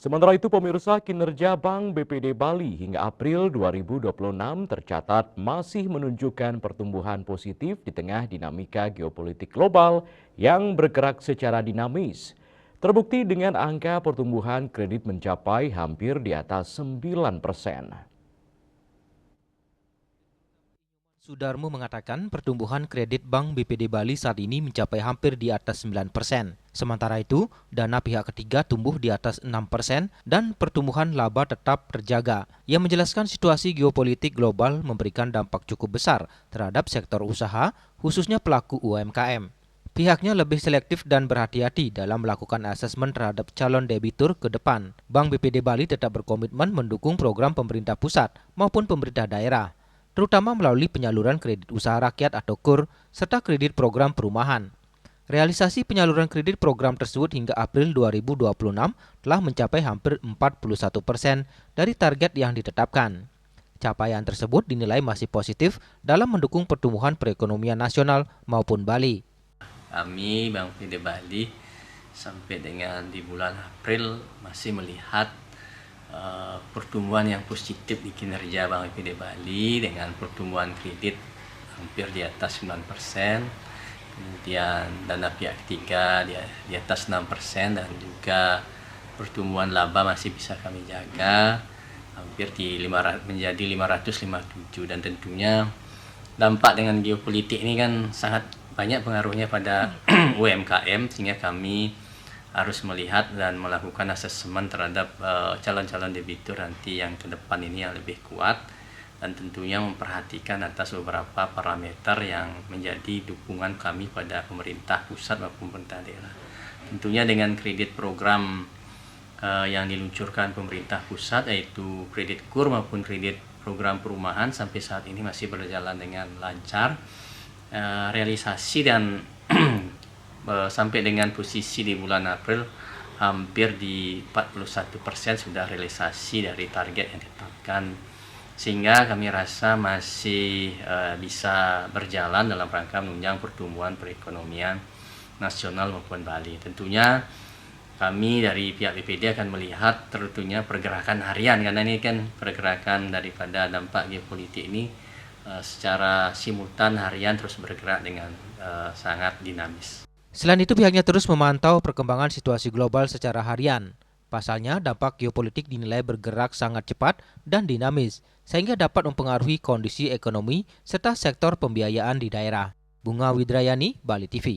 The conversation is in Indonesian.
Sementara itu pemirsa, kinerja Bank BPD Bali hingga April 2026 tercatat masih menunjukkan pertumbuhan positif di tengah dinamika geopolitik global yang bergerak secara dinamis. Terbukti dengan angka pertumbuhan kredit mencapai hampir di atas 9%. Sudarmo mengatakan pertumbuhan kredit Bank BPD Bali saat ini mencapai hampir di atas 9%. Sementara itu, dana pihak ketiga tumbuh di atas 6% dan pertumbuhan laba tetap terjaga. Ia menjelaskan situasi geopolitik global memberikan dampak cukup besar terhadap sektor usaha, khususnya pelaku UMKM. Pihaknya lebih selektif dan berhati-hati dalam melakukan asesmen terhadap calon debitur ke depan. Bank BPD Bali tetap berkomitmen mendukung program pemerintah pusat maupun pemerintah daerah, terutama melalui penyaluran kredit usaha rakyat atau KUR, serta kredit program perumahan. Realisasi penyaluran kredit program tersebut hingga April 2026 telah mencapai hampir 41% dari target yang ditetapkan. Capaian tersebut dinilai masih positif dalam mendukung pertumbuhan perekonomian nasional maupun Bali. Kami Bank BPD Bali sampai dengan di bulan April masih melihat pertumbuhan yang positif di kinerja Bank BPD Bali dengan pertumbuhan kredit hampir di atas 9%, kemudian dana pihak ketiga di atas 6%, dan juga pertumbuhan laba masih bisa kami jaga hampir menjadi 557, dan tentunya dampak dengan geopolitik ini kan sangat banyak pengaruhnya pada UMKM, sehingga kami harus melihat dan melakukan asesmen terhadap calon-calon debitur nanti yang ke depan ini yang lebih kuat, dan tentunya memperhatikan atas beberapa parameter yang menjadi dukungan kami pada pemerintah pusat maupun pemerintah daerah. Tentunya dengan kredit program yang diluncurkan pemerintah pusat, yaitu kredit KUR maupun kredit program perumahan, sampai saat ini masih berjalan dengan lancar. Realisasi dan sampai dengan posisi di bulan April hampir di 41% sudah realisasi dari target yang ditetapkan, sehingga kami rasa masih bisa berjalan dalam rangka menunjang pertumbuhan perekonomian nasional maupun Bali. Tentunya kami dari pihak BPD akan melihat tentunya pergerakan harian, karena ini kan pergerakan daripada dampak geopolitik ini secara simultan harian terus bergerak dengan sangat dinamis. Selain itu, pihaknya terus memantau perkembangan situasi global secara harian. Pasalnya, dampak geopolitik dinilai bergerak sangat cepat dan dinamis, sehingga dapat mempengaruhi kondisi ekonomi serta sektor pembiayaan di daerah. Bunga Widrayani, Bali TV.